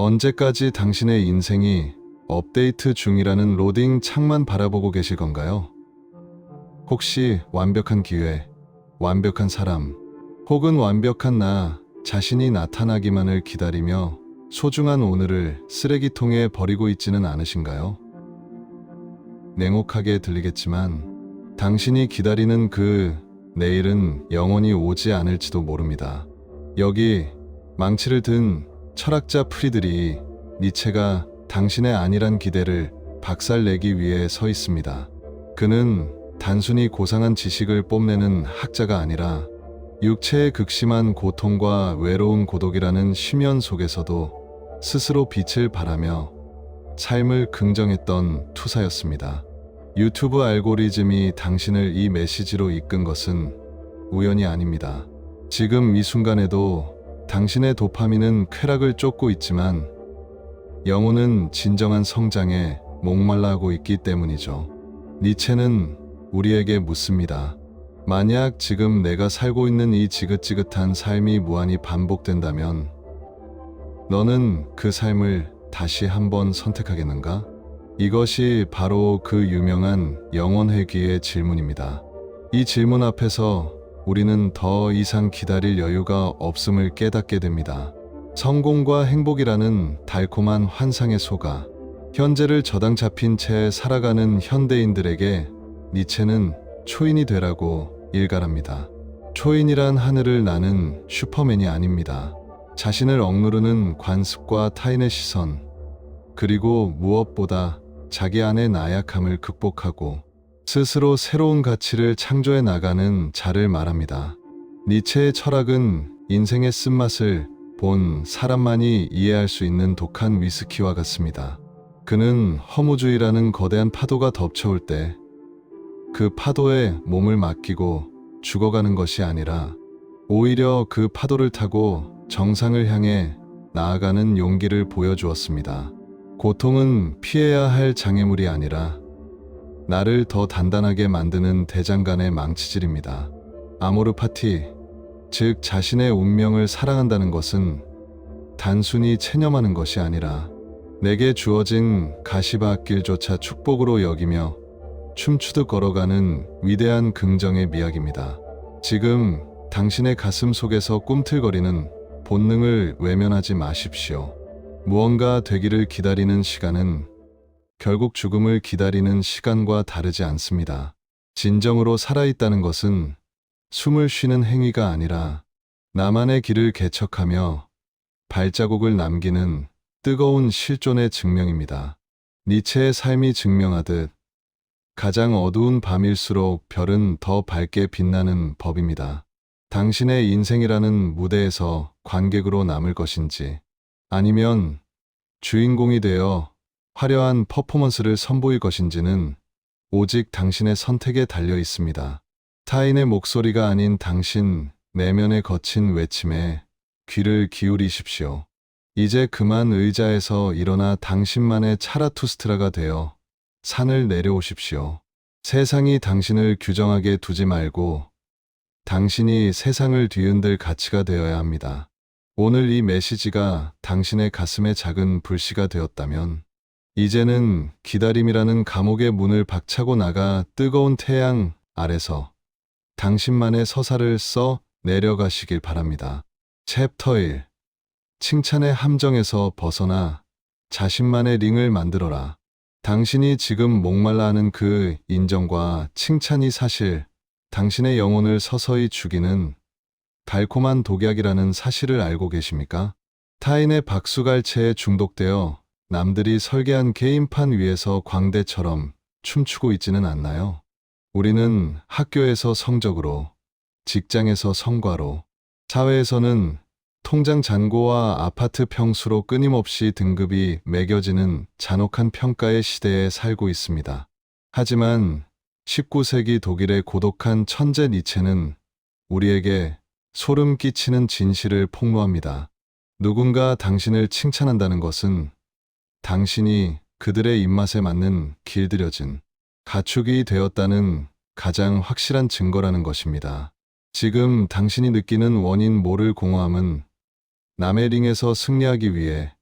언제까지 당신의 인생이 업데이트 중이라는 로딩 창만 바라보고 계실 건가요? 혹시 완벽한 기회, 완벽한 사람, 혹은 완벽한 나 자신이 나타나기만을 기다리며 소중한 오늘을 쓰레기통에 버리고 있지는 않으신가요? 냉혹하게 들리겠지만 당신이 기다리는 그 내일은 영원히 오지 않을지도 모릅니다. 여기 망치를 든 철학자 프리드리 니체가 당신의 안일한 기대를 박살내기 위해 서 있습니다. 그는 단순히 고상한 지식을 뽐내는 학자가 아니라 육체의 극심한 고통과 외로운 고독이라는 심연 속에서도 스스로 빛을 발하며 삶을 긍정했던 투사였습니다. 유튜브 알고리즘이 당신을 이 메시지로 이끈 것은 우연이 아닙니다. 지금 이 순간에도 당신의 도파민은 쾌락을 쫓고 있지만 영혼은 진정한 성장에 목말라하고 있기 때문이죠. 니체는 우리에게 묻습니다. 만약 지금 내가 살고 있는 이 지긋지긋한 삶이 무한히 반복된다면 너는 그 삶을 다시 한번 선택하겠는가? 이것이 바로 그 유명한 영혼회귀의 질문입니다. 이 질문 앞에서 우리는 더 이상 기다릴 여유가 없음을 깨닫게 됩니다. 성공과 행복이라는 달콤한 환상에 속아 현재를 저당 잡힌 채 살아가는 현대인들에게 니체는 초인이 되라고 일갈합니다. 초인이란 하늘을 나는 슈퍼맨이 아닙니다. 자신을 억누르는 관습과 타인의 시선, 그리고 무엇보다 자기 안의 나약함을 극복하고 스스로 새로운 가치를 창조해 나가는 자를 말합니다. 니체의 철학은 인생의 쓴맛을 본 사람만이 이해할 수 있는 독한 위스키와 같습니다. 그는 허무주의라는 거대한 파도가 덮쳐올 때 그 파도에 몸을 맡기고 죽어가는 것이 아니라 오히려 그 파도를 타고 정상을 향해 나아가는 용기를 보여주었습니다. 고통은 피해야 할 장애물이 아니라 나를 더 단단하게 만드는 대장간의 망치질입니다. 아모르 파티, 즉 자신의 운명을 사랑한다는 것은 단순히 체념하는 것이 아니라 내게 주어진 가시밭길조차 축복으로 여기며 춤추듯 걸어가는 위대한 긍정의 미학입니다. 지금 당신의 가슴 속에서 꿈틀거리는 본능을 외면하지 마십시오. 무언가 되기를 기다리는 시간은 결국 죽음을 기다리는 시간과 다르지 않습니다. 진정으로 살아있다는 것은 숨을 쉬는 행위가 아니라 나만의 길을 개척하며 발자국을 남기는 뜨거운 실존의 증명입니다. 니체의 삶이 증명하듯 가장 어두운 밤일수록 별은 더 밝게 빛나는 법입니다. 당신의 인생이라는 무대에서 관객으로 남을 것인지 아니면 주인공이 되어 화려한 퍼포먼스를 선보일 것인지는 오직 당신의 선택에 달려 있습니다. 타인의 목소리가 아닌 당신 내면의 거친 외침에 귀를 기울이십시오. 이제 그만 의자에서 일어나 당신만의 차라투스트라가 되어 산을 내려오십시오. 세상이 당신을 규정하게 두지 말고 당신이 세상을 뒤흔들 가치가 되어야 합니다. 오늘 이 메시지가 당신의 가슴에 작은 불씨가 되었다면 이제는 기다림이라는 감옥의 문을 박차고 나가 뜨거운 태양 아래서 당신만의 서사를 써 내려가시길 바랍니다. 챕터 1. 칭찬의 함정에서 벗어나 자신만의 링을 만들어라. 당신이 지금 목말라하는 그 인정과 칭찬이 사실 당신의 영혼을 서서히 죽이는 달콤한 독약이라는 사실을 알고 계십니까? 타인의 박수갈채에 중독되어 남들이 설계한 게임판 위에서 광대처럼 춤추고 있지는 않나요? 우리는 학교에서 성적으로, 직장에서 성과로, 사회에서는 통장 잔고와 아파트 평수로 끊임없이 등급이 매겨지는 잔혹한 평가의 시대에 살고 있습니다. 하지만 19세기 독일의 고독한 천재 니체는 우리에게 소름 끼치는 진실을 폭로합니다. 누군가 당신을 칭찬한다는 것은 당신이 그들의 입맛에 맞는 길들여진 가축이 되었다는 가장 확실한 증거라는 것입니다. 지금 당신이 느끼는 원인 모를 공허함은 남의 링에서 승리하기 위해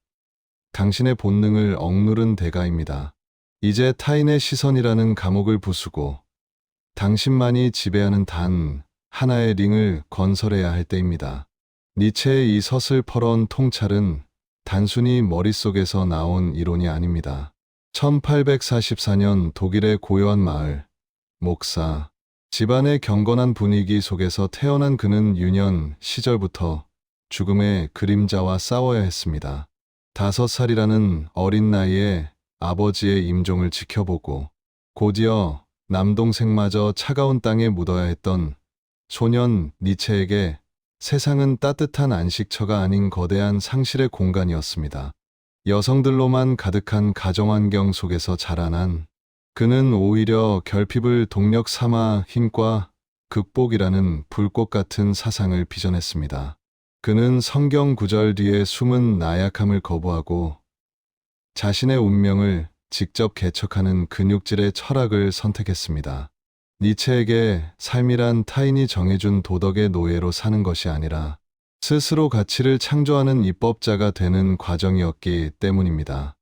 당신의 본능을 억누른 대가입니다. 이제 타인의 시선이라는 감옥을 부수고 당신만이 지배하는 단 하나의 링을 건설해야 할 때입니다. 니체의 이 서슬퍼런 통찰은 단순히 머릿속에서 나온 이론이 아닙니다. 1844년 독일의 고요한 마을, 목사, 집안의 경건한 분위기 속에서 태어난 그는 유년 시절부터 죽음의 그림자와 싸워야 했습니다. 5살이라는 어린 나이에 아버지의 임종을 지켜보고 곧이어 남동생마저 차가운 땅에 묻어야 했던 소년 니체에게 세상은 따뜻한 안식처가 아닌 거대한 상실의 공간이었습니다. 여성들로만 가득한 가정환경 속에서 자라난 그는 오히려 결핍을 동력 삼아 힘과 극복이라는 불꽃 같은 사상을 빚어냈습니다. 그는 성경 구절 뒤에 숨은 나약함을 거부하고 자신의 운명을 직접 개척하는 근육질의 철학을 선택했습니다. 니체에게 삶이란 타인이 정해준 도덕의 노예로 사는 것이 아니라 스스로 가치를 창조하는 입법자가 되는 과정이었기 때문입니다.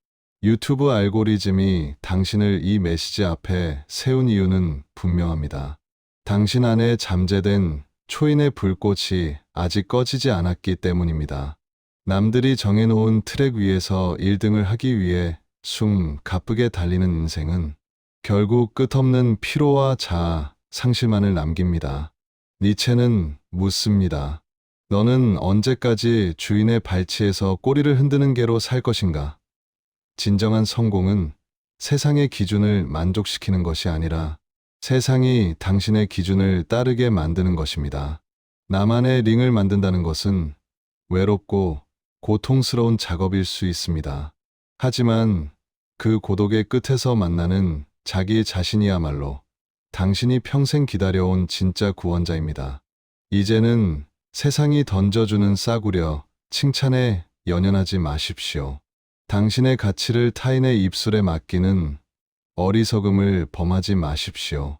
유튜브 알고리즘이 당신을 이 메시지 앞에 세운 이유는 분명합니다. 당신 안에 잠재된 초인의 불꽃이 아직 꺼지지 않았기 때문입니다. 남들이 정해놓은 트랙 위에서 1등을 하기 위해 숨 가쁘게 달리는 인생은 결국 끝없는 피로와 자아, 상실만을 남깁니다. 니체는 묻습니다. 너는 언제까지 주인의 발치에서 꼬리를 흔드는 개로 살 것인가? 진정한 성공은 세상의 기준을 만족시키는 것이 아니라 세상이 당신의 기준을 따르게 만드는 것입니다. 나만의 링을 만든다는 것은 외롭고 고통스러운 작업일 수 있습니다. 하지만 그 고독의 끝에서 만나는 자기 자신이야말로 당신이 평생 기다려온 진짜 구원자입니다. 이제는 세상이 던져주는 싸구려, 칭찬에 연연하지 마십시오. 당신의 가치를 타인의 입술에 맡기는 어리석음을 범하지 마십시오.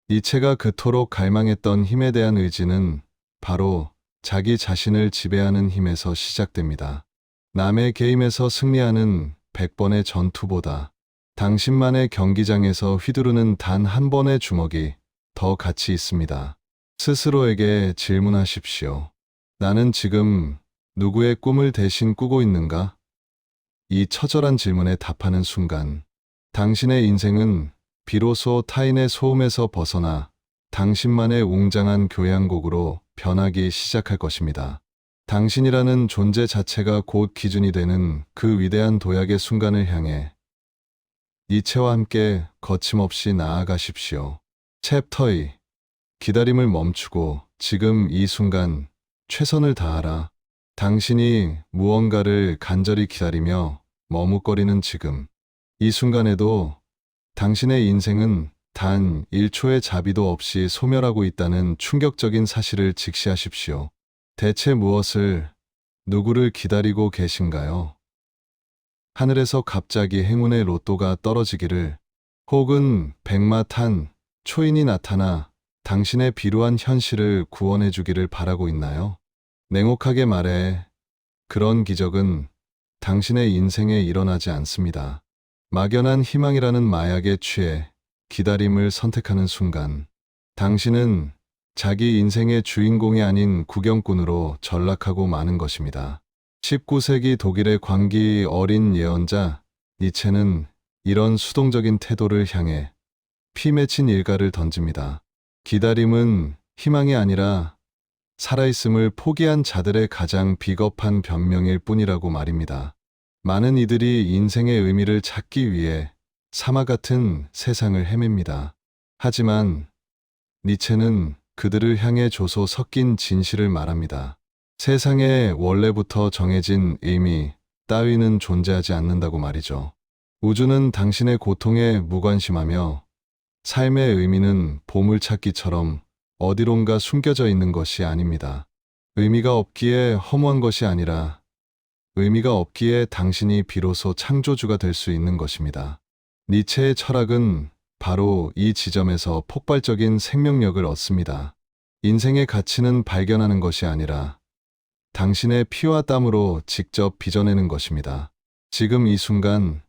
니체가 그토록 갈망했던 힘에 대한 의지는 바로 자기 자신을 지배하는 힘에서 시작됩니다. 남의 게임에서 승리하는 100번의 전투보다 당신만의 경기장에서 휘두르는 단 한 번의 주먹이 더 가치 있습니다. 스스로에게 질문하십시오. 나는 지금 누구의 꿈을 대신 꾸고 있는가? 이 처절한 질문에 답하는 순간 당신의 인생은 비로소 타인의 소음에서 벗어나 당신만의 웅장한 교향곡으로 변하기 시작할 것입니다. 당신이라는 존재 자체가 곧 기준이 되는 그 위대한 도약의 순간을 향해 니체와 함께 거침없이 나아가십시오. 챕터 2. 기다림을 멈추고 지금 이 순간 최선을 다하라. 당신이 무언가를 간절히 기다리며 머뭇거리는 지금 이 순간에도 당신의 인생은 단 1초의 자비도 없이 소멸하고 있다는 충격적인 사실을 직시하십시오. 대체 무엇을, 누구를 기다리고 계신가요? 하늘에서 갑자기 행운의 로또가 떨어지기를, 혹은 백마탄 초인이 나타나 당신의 비루한 현실을 구원해 주기를 바라고 있나요? 냉혹하게 말해, 그런 기적은 당신의 인생에 일어나지 않습니다. 막연한 희망이라는 마약에 취해 기다림을 선택하는 순간, 당신은 자기 인생의 주인공이 아닌 구경꾼으로 전락하고 마는 것입니다. 19세기 독일의 광기 어린 예언자 니체는 이런 수동적인 태도를 향해 피 맺힌 일가를 던집니다. 기다림은 희망이 아니라 살아있음을 포기한 자들의 가장 비겁한 변명일 뿐이라고 말입니다. 많은 이들이 인생의 의미를 찾기 위해 사막 같은 세상을 헤맵니다. 하지만 니체는 그들을 향해 조소 섞인 진실을 말합니다. 세상에 원래부터 정해진 의미 따위는 존재하지 않는다고 말이죠. 우주는 당신의 고통에 무관심하며 삶의 의미는 보물찾기처럼 어디론가 숨겨져 있는 것이 아닙니다. 의미가 없기에 허무한 것이 아니라 의미가 없기에 당신이 비로소 창조주가 될 수 있는 것입니다. 니체의 철학은 바로 이 지점에서 폭발적인 생명력을 얻습니다. 인생의 가치는 발견하는 것이 아니라 당신의 피와 땀으로 직접 빚어내는 것입니다. 지금 이 순간,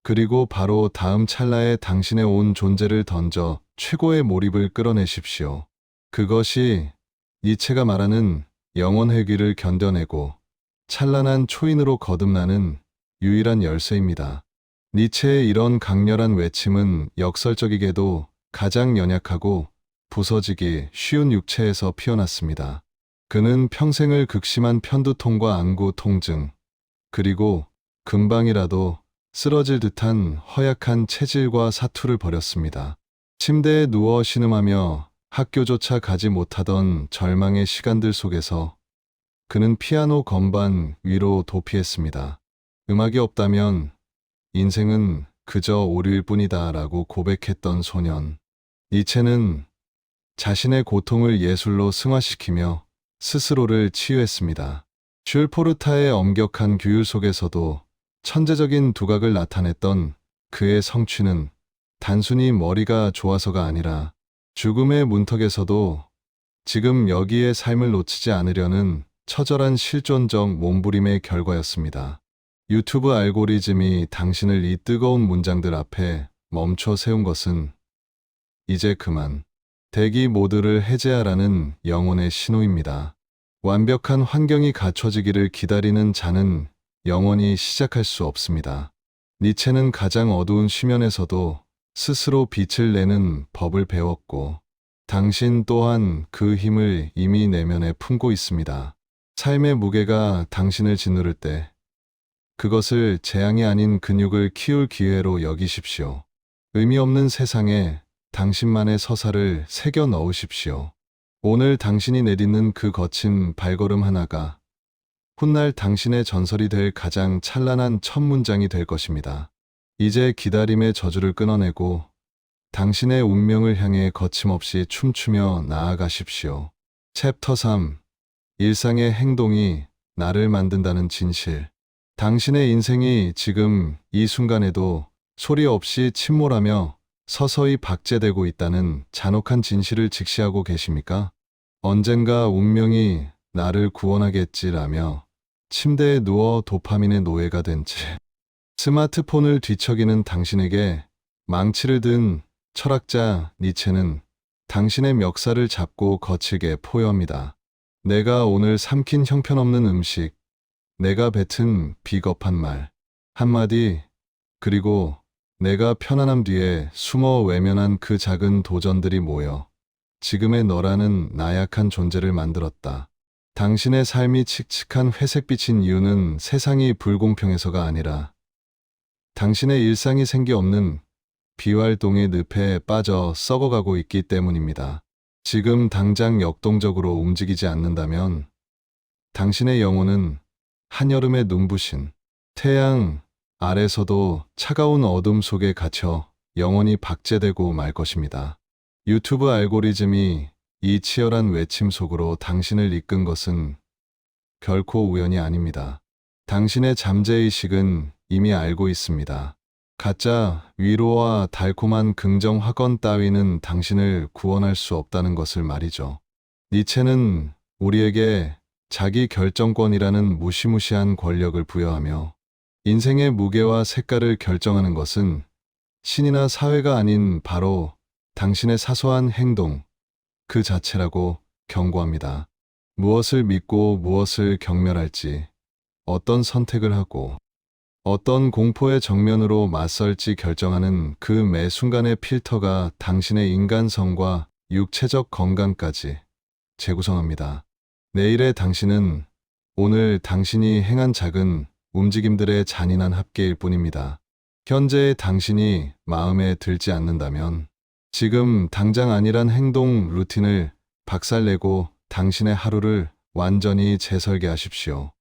그리고 바로 다음 찰나에 당신의 온 존재를 던져 최고의 몰입을 끌어내십시오. 그것이 니체가 말하는 영혼 회귀를 견뎌내고 찬란한 초인으로 거듭나는 유일한 열쇠입니다. 니체의 이런 강렬한 외침은 역설적이게도 가장 연약하고 부서지기 쉬운 육체에서 피어났습니다. 그는 평생을 극심한 편두통과 안구 통증, 그리고 금방이라도 쓰러질 듯한 허약한 체질과 사투를 벌였습니다. 침대에 누워 신음하며 학교조차 가지 못하던 절망의 시간들 속에서 그는 피아노 건반 위로 도피했습니다. 음악이 없다면 인생은 그저 오류일 뿐이다 라고 고백했던 소년. 니체는 자신의 고통을 예술로 승화시키며 스스로를 치유했습니다. 줄 포르타의 엄격한 규율 속에서도 천재적인 두각을 나타냈던 그의 성취는 단순히 머리가 좋아서가 아니라 죽음의 문턱에서도 지금 여기의 삶을 놓치지 않으려는 처절한 실존적 몸부림의 결과였습니다. 유튜브 알고리즘이 당신을 이 뜨거운 문장들 앞에 멈춰 세운 것은 이제 그만 대기 모드를 해제하라는 영혼의 신호입니다. 완벽한 환경이 갖춰지기를 기다리는 자는 영원히 시작할 수 없습니다. 니체는 가장 어두운 쉬면에서도 스스로 빛을 내는 법을 배웠고, 당신 또한 그 힘을 이미 내면에 품고 있습니다. 삶의 무게가 당신을 짓누를 때, 그것을 재앙이 아닌 근육을 키울 기회로 여기십시오. 의미 없는 세상에 당신만의 서사를 새겨 넣으십시오. 오늘 당신이 내딛는 그 거친 발걸음 하나가 훗날 당신의 전설이 될 가장 찬란한 첫 문장이 될 것입니다. 이제 기다림의 저주를 끊어내고 당신의 운명을 향해 거침없이 춤추며 나아가십시오. 챕터 3. 일상의 행동이 나를 만든다는 진실. 당신의 인생이 지금 이 순간에도 소리 없이 침몰하며 서서히 박제되고 있다는 잔혹한 진실을 직시하고 계십니까? 언젠가 운명이 나를 구원하겠지라며 침대에 누워 도파민의 노예가 된 채 스마트폰을 뒤척이는 당신에게 망치를 든 철학자 니체는 당신의 멱살을 잡고 거칠게 포효합니다. 내가 오늘 삼킨 형편없는 음식, 내가 뱉은 비겁한 말 한마디, 그리고 내가 편안함 뒤에 숨어 외면한 그 작은 도전들이 모여 지금의 너라는 나약한 존재를 만들었다. 당신의 삶이 칙칙한 회색빛인 이유는 세상이 불공평해서가 아니라 당신의 일상이 생기 없는 비활동의 늪에 빠져 썩어가고 있기 때문입니다. 지금 당장 역동적으로 움직이지 않는다면 당신의 영혼은 한여름의 눈부신 태양 아래서도 차가운 어둠 속에 갇혀 영원히 박제되고 말 것입니다. 유튜브 알고리즘이 이 치열한 외침 속으로 당신을 이끈 것은 결코 우연이 아닙니다. 당신의 잠재의식은 이미 알고 있습니다. 가짜 위로와 달콤한 긍정 확언 따위는 당신을 구원할 수 없다는 것을 말이죠. 니체는 우리에게 자기 결정권이라는 무시무시한 권력을 부여하며 인생의 무게와 색깔을 결정하는 것은 신이나 사회가 아닌 바로 당신의 사소한 행동 그 자체라고 경고합니다. 무엇을 믿고 무엇을 경멸할지, 어떤 선택을 하고 어떤 공포의 정면으로 맞설지 결정하는 그 매 순간의 필터가 당신의 인간성과 육체적 건강까지 재구성합니다. 내일의 당신은 오늘 당신이 행한 작은 움직임들의 잔인한 합계일 뿐입니다. 현재의 당신이 마음에 들지 않는다면 지금 당장 아니란 행동 루틴을 박살내고 당신의 하루를 완전히 재설계하십시오.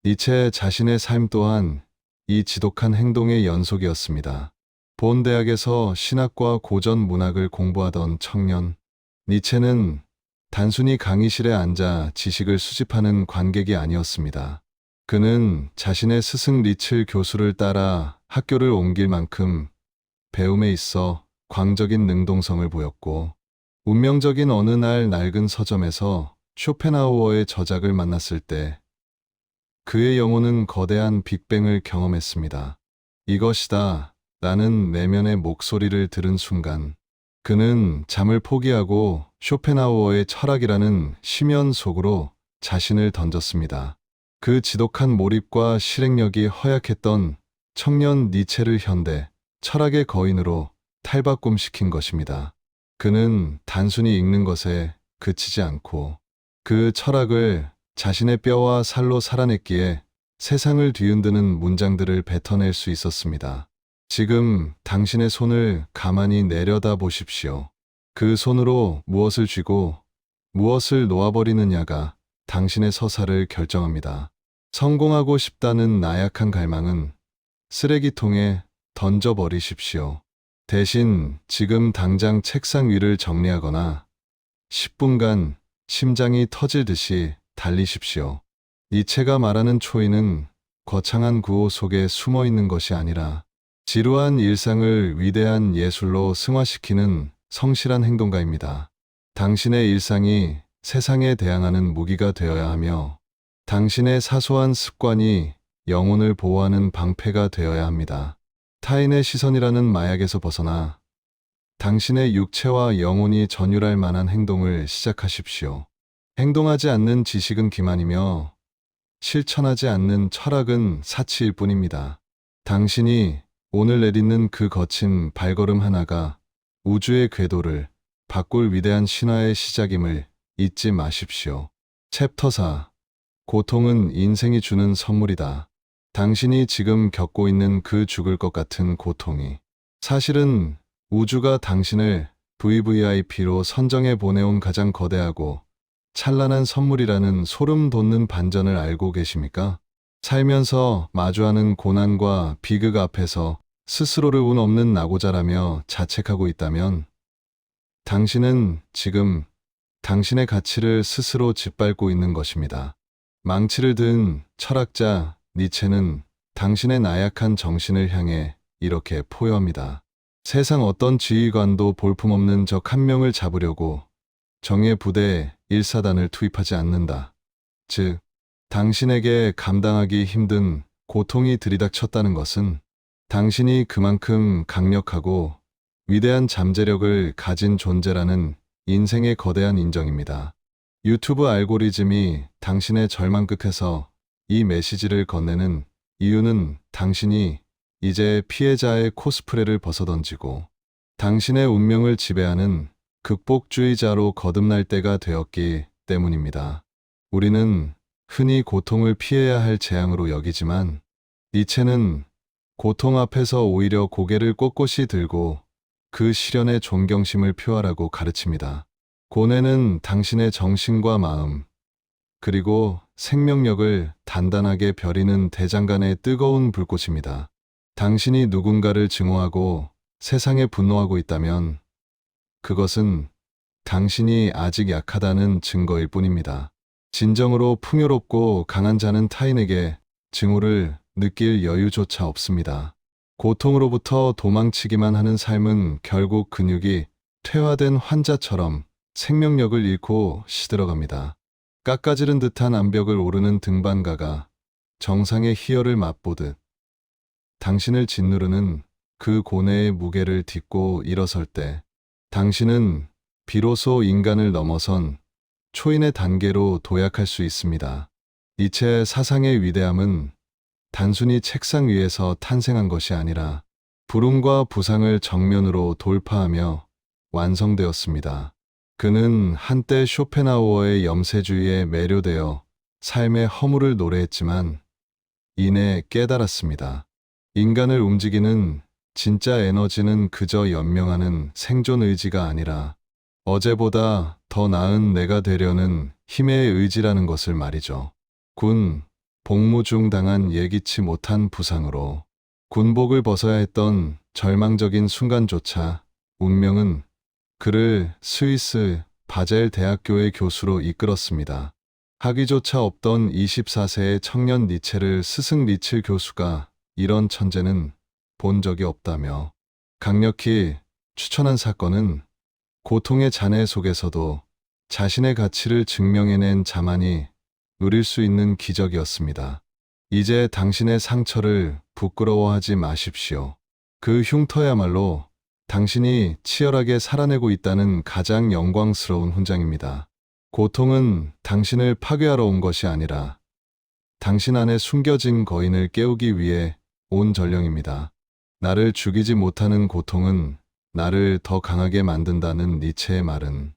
니체 자신의 삶 또한 이 지독한 행동의 연속이었습니다. 본 대학에서 신학과 고전 문학을 공부하던 청년, 니체는 단순히 강의실에 앉아 지식을 수집하는 관객이 아니었습니다. 그는 자신의 스승 리첼 교수를 따라 학교를 옮길 만큼 배움에 있어 광적인 능동성을 보였고, 운명적인 어느 날 낡은 서점에서 쇼펜하우어의 저작을 만났을 때 그의 영혼은 거대한 빅뱅을 경험했습니다. 이것이다. 라는 내면의 목소리를 들은 순간 그는 잠을 포기하고 쇼펜하우어의 철학이라는 심연 속으로 자신을 던졌습니다. 그 지독한 몰입과 실행력이 허약했던 청년 니체를 현대 철학의 거인으로 탈바꿈시킨 것입니다. 그는 단순히 읽는 것에 그치지 않고 그 철학을 자신의 뼈와 살로 살아냈기에 세상을 뒤흔드는 문장들을 뱉어낼 수 있었습니다. 지금 당신의 손을 가만히 내려다 보십시오. 그 손으로 무엇을 쥐고 무엇을 놓아버리느냐가 당신의 서사를 결정합니다. 성공하고 싶다는 나약한 갈망은 쓰레기통에 던져버리십시오. 대신 지금 당장 책상 위를 정리하거나 10분간 심장이 터질 듯이 달리십시오. 니체가 말하는 초인은 거창한 구호 속에 숨어 있는 것이 아니라 지루한 일상을 위대한 예술로 승화시키는 성실한 행동가입니다. 당신의 일상이 세상에 대항하는 무기가 되어야 하며 당신의 사소한 습관이 영혼을 보호하는 방패가 되어야 합니다. 타인의 시선이라는 마약에서 벗어나 당신의 육체와 영혼이 전율할 만한 행동을 시작하십시오. 행동하지 않는 지식은 기만이며 실천하지 않는 철학은 사치일 뿐입니다. 당신이 오늘 내딛는 그 거친 발걸음 하나가 우주의 궤도를 바꿀 위대한 신화의 시작임을 잊지 마십시오. 챕터 4. 고통은 인생이 주는 선물이다. 당신이 지금 겪고 있는 그 죽을 것 같은 고통이 사실은 우주가 당신을 VVIP로 선정해 보내온 가장 거대하고 찬란한 선물이라는 소름 돋는 반전을 알고 계십니까? 살면서 마주하는 고난과 비극 앞에서 스스로를 운 없는 낙오자라며 자책하고 있다면 당신은 지금 당신의 가치를 스스로 짓밟고 있는 것입니다. 망치를 든 철학자 니체는 당신의 나약한 정신을 향해 이렇게 포효합니다. 세상 어떤 지휘관도 볼품없는 적 한 명을 잡으려고 정의 부대에 1사단을 투입하지 않는다. 즉, 당신에게 감당하기 힘든 고통이 들이닥쳤다는 것은 당신이 그만큼 강력하고 위대한 잠재력을 가진 존재라는 인생의 거대한 인정입니다. 유튜브 알고리즘이 당신의 절망 끝에서 이 메시지를 건네는 이유는 당신이 이제 피해자의 코스프레를 벗어던지고 당신의 운명을 지배하는 극복주의자로 거듭날 때가 되었기 때문입니다. 우리는 흔히 고통을 피해야 할 재앙으로 여기지만 니체는 고통 앞에서 오히려 고개를 꼿꼿이 들고 그 시련의 존경심을 표하라고 가르칩니다. 고뇌는 당신의 정신과 마음, 그리고 생명력을 단단하게 벼리는 대장간의 뜨거운 불꽃입니다. 당신이 누군가를 증오하고 세상에 분노하고 있다면 그것은 당신이 아직 약하다는 증거일 뿐입니다. 진정으로 풍요롭고 강한 자는 타인에게 증오를 느낄 여유조차 없습니다. 고통으로부터 도망치기만 하는 삶은 결국 근육이 퇴화된 환자처럼 생명력을 잃고 시들어갑니다. 깎아지른 듯한 암벽을 오르는 등반가가 정상의 희열을 맛보듯 당신을 짓누르는 그 고뇌의 무게를 딛고 일어설 때 당신은 비로소 인간을 넘어선 초인의 단계로 도약할 수 있습니다. 니체의 사상의 위대함은 단순히 책상 위에서 탄생한 것이 아니라 불운과 부상을 정면으로 돌파하며 완성되었습니다. 그는 한때 쇼펜하우어의 염세주의에 매료되어 삶의 허물을 노래했지만 이내 깨달았습니다. 인간을 움직이는 진짜 에너지는 그저 연명하는 생존 의지가 아니라 어제보다 더 나은 내가 되려는 힘의 의지라는 것을 말이죠. 군 복무 중 당한 예기치 못한 부상으로 군복을 벗어야 했던 절망적인 순간조차 운명은 그를 스위스 바젤 대학교의 교수로 이끌었습니다. 학위조차 없던 24세의 청년 니체를 스승 리츠 교수가 이런 천재는 본 적이 없다며 강력히 추천한 사건은 고통의 잔해 속에서도 자신의 가치를 증명해낸 자만이 누릴 수 있는 기적이었습니다. 이제 당신의 상처를 부끄러워하지 마십시오. 그 흉터야말로 당신이 치열하게 살아내고 있다는 가장 영광스러운 훈장입니다. 고통은 당신을 파괴하러 온 것이 아니라 당신 안에 숨겨진 거인을 깨우기 위해 온 전령입니다. 나를 죽이지 못하는 고통은 나를 더 강하게 만든다는 니체의 말은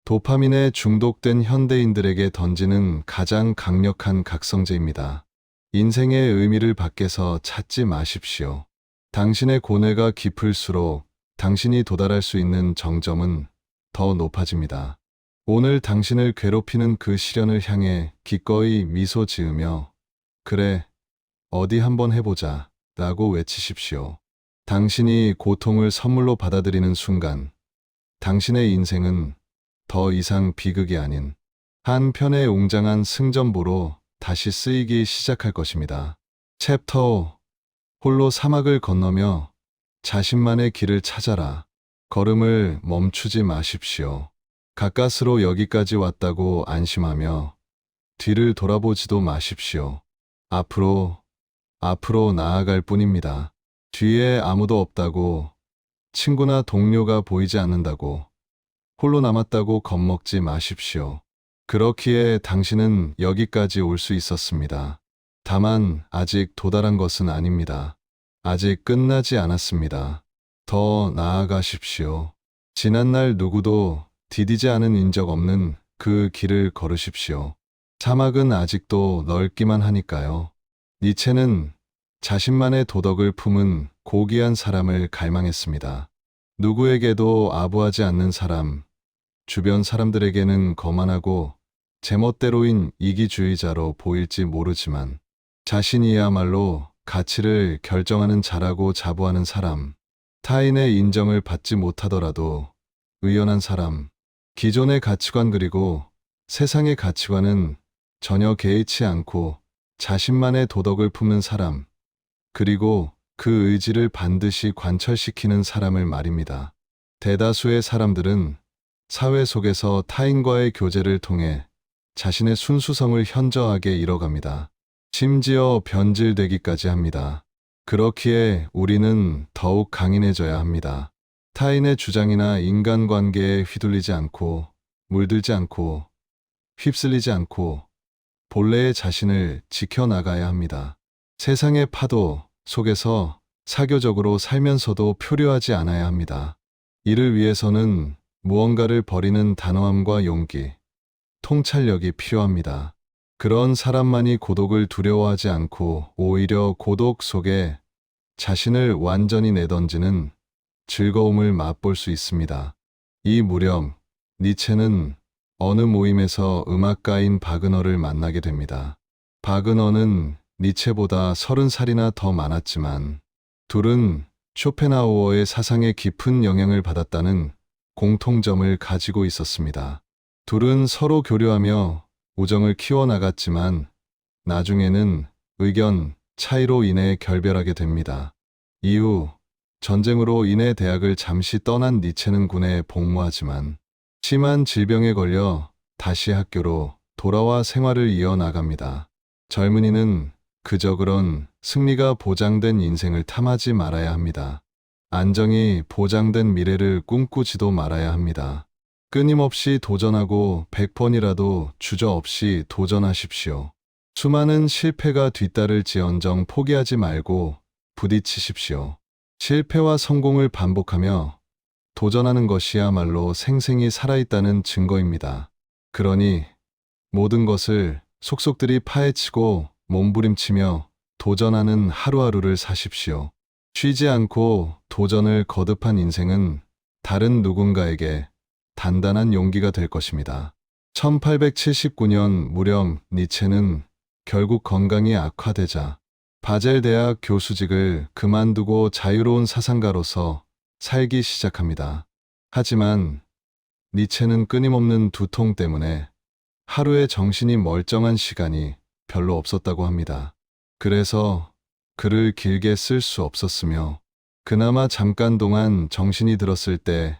도파민에 중독된 현대인들에게 던지는 가장 강력한 각성제입니다. 인생의 의미를 밖에서 찾지 마십시오. 당신의 고뇌가 깊을수록 당신이 도달할 수 있는 정점은 더 높아집니다. 오늘 당신을 괴롭히는 그 시련을 향해 기꺼이 미소 지으며 그래, 어디 한번 해보자 라고 외치십시오. 당신이 고통을 선물로 받아들이는 순간 당신의 인생은 더 이상 비극이 아닌 한 편의 웅장한 승전보로 다시 쓰이기 시작할 것입니다. 챕터 5. 홀로 사막을 건너며 자신만의 길을 찾아라. 걸음을 멈추지 마십시오. 가까스로 여기까지 왔다고 안심하며 뒤를 돌아보지도 마십시오. 앞으로 나아갈 뿐입니다. 뒤에 아무도 없다고, 친구나 동료가 보이지 않는다고, 홀로 남았다고 겁먹지 마십시오. 그렇기에 당신은 여기까지 올 수 있었습니다. 다만 아직 도달한 것은 아닙니다. 아직 끝나지 않았습니다. 더 나아가십시오. 지난날 누구도 디디지 않은 인적 없는 그 길을 걸으십시오. 사막은 아직도 넓기만 하니까요. 니체는 자신만의 도덕을 품은 고귀한 사람을 갈망했습니다. 누구에게도 아부하지 않는 사람, 주변 사람들에게는 거만하고 제멋대로인 이기주의자로 보일지 모르지만 자신이야말로 가치를 결정하는 자라고 자부하는 사람, 타인의 인정을 받지 못하더라도 의연한 사람, 기존의 가치관 그리고 세상의 가치관은 전혀 개의치 않고 자신만의 도덕을 품는 사람, 그리고 그 의지를 반드시 관철시키는 사람을 말입니다. 대다수의 사람들은 사회 속에서 타인과의 교제를 통해 자신의 순수성을 현저하게 잃어갑니다. 심지어 변질되기까지 합니다. 그렇기에 우리는 더욱 강인해져야 합니다. 타인의 주장이나 인간관계에 휘둘리지 않고, 물들지 않고, 휩쓸리지 않고, 본래의 자신을 지켜나가야 합니다. 세상의 파도 속에서 사교적으로 살면서도 표류하지 않아야 합니다. 이를 위해서는 무언가를 버리는 단호함과 용기, 통찰력이 필요합니다. 그런 사람만이 고독을 두려워하지 않고 오히려 고독 속에 자신을 완전히 내던지는 즐거움을 맛볼 수 있습니다. 이 무렵 니체는 어느 모임에서 음악가인 바그너를 만나게 됩니다. 바그너는 니체보다 30살이나 더 많았지만 둘은 쇼펜하우어의 사상에 깊은 영향을 받았다는 공통점을 가지고 있었습니다. 둘은 서로 교류하며 우정을 키워나갔지만 나중에는 의견 차이로 인해 결별하게 됩니다. 이후 전쟁으로 인해 대학을 잠시 떠난 니체는 군에 복무하지만 심한 질병에 걸려 다시 학교로 돌아와 생활을 이어나갑니다. 젊은이는 그저 그런 승리가 보장된 인생을 탐하지 말아야 합니다. 안정이 보장된 미래를 꿈꾸지도 말아야 합니다. 끊임없이 도전하고 100번이라도 주저없이 도전하십시오. 수많은 실패가 뒤따를지언정 포기하지 말고 부딪히십시오. 실패와 성공을 반복하며 도전하는 것이야말로 생생히 살아있다는 증거입니다. 그러니 모든 것을 속속들이 파헤치고 몸부림치며 도전하는 하루하루를 사십시오. 쉬지 않고 도전을 거듭한 인생은 다른 누군가에게 단단한 용기가 될 것입니다. 1879년 무렵 니체는 결국 건강이 악화되자 바젤 대학 교수직을 그만두고 자유로운 사상가로서 살기 시작합니다. 하지만 니체는 끊임없는 두통 때문에 하루에 정신이 멀쩡한 시간이 별로 없었다고 합니다. 그래서 글을 길게 쓸 수 없었으며 그나마 잠깐 동안 정신이 들었을 때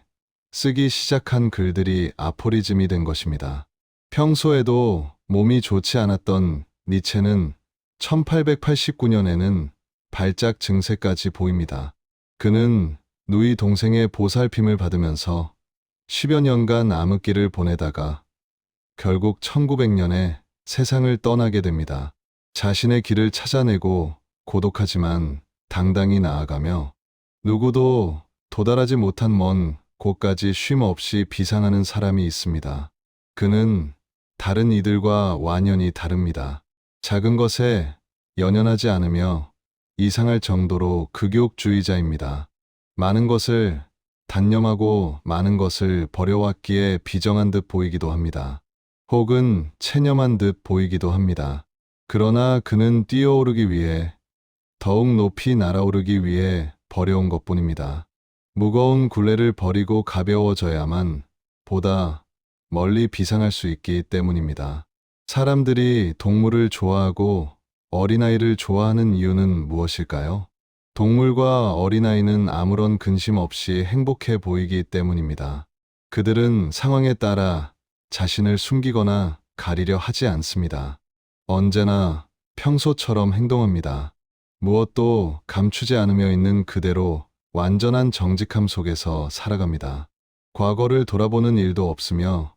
쓰기 시작한 글들이 아포리즘이 된 것입니다. 평소에도 몸이 좋지 않았던 니체는 1889년에는 발작 증세까지 보입니다. 그는 누이 동생의 보살핌을 받으면서 10여 년간 암흑기를 보내다가 결국 1900년에 세상을 떠나게 됩니다. 자신의 길을 찾아내고 고독하지만 당당히 나아가며 누구도 도달하지 못한 먼 곳까지 쉼 없이 비상하는 사람이 있습니다. 그는 다른 이들과 완연히 다릅니다. 작은 것에 연연하지 않으며 이상할 정도로 극욕주의자입니다. 많은 것을 단념하고 많은 것을 버려왔기에 비정한 듯 보이기도 합니다. 혹은 체념한 듯 보이기도 합니다. 그러나 그는 뛰어오르기 위해, 더욱 높이 날아오르기 위해 버려온 것뿐입니다. 무거운 굴레를 버리고 가벼워져야만 보다 멀리 비상할 수 있기 때문입니다. 사람들이 동물을 좋아하고 어린아이를 좋아하는 이유는 무엇일까요? 동물과 어린아이는 아무런 근심 없이 행복해 보이기 때문입니다. 그들은 상황에 따라 자신을 숨기거나 가리려 하지 않습니다. 언제나 평소처럼 행동합니다. 무엇도 감추지 않으며 있는 그대로 완전한 정직함 속에서 살아갑니다. 과거를 돌아보는 일도 없으며